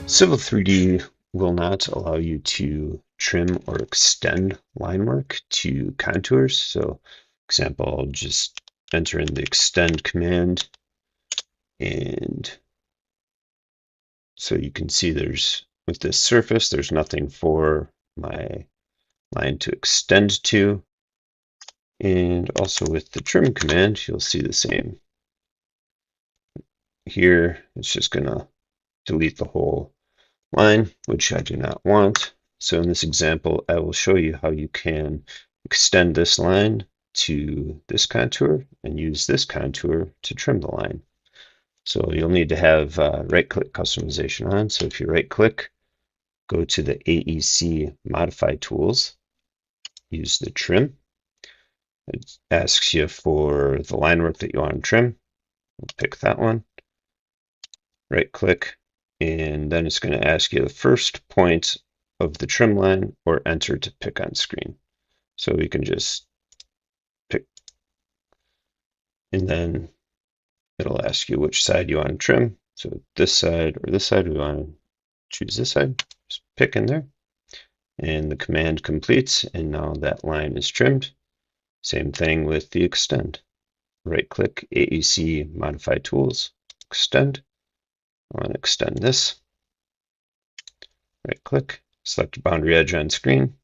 Civil 3D will not allow you to trim or extend line work to contours. So, example, I'll just enter in the extend command, and so you can see with this surface, there's nothing for my line to extend to. And also with the trim command, you'll see the same. Here, it's just going to delete the whole line, which I do not want. So in this example, I will show you how you can extend this line to this contour and use this contour to trim the line. So you'll need to have right-click customization on. So if you right-click, go to the AEC Modify Tools, use the trim. It asks you for the line work that you want to trim. We'll pick that one. Right-click, and then it's going to ask you the first point of the trim line or enter to pick on screen. So we can just pick, and then it'll ask you which side you want to trim. So this side or this side, we want to choose this side. Just pick in there, and the command completes, and now that line is trimmed. Same thing with the extend. Right-click, AEC Modify Tools, extend. I want to extend this. Right-click, select boundary edge on screen.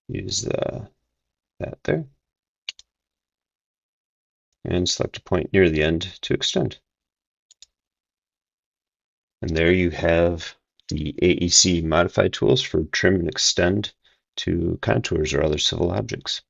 Use that there. And select a point near the end to extend. And there you have the AEC Modify Tools for trim and extend to contours or other civil objects.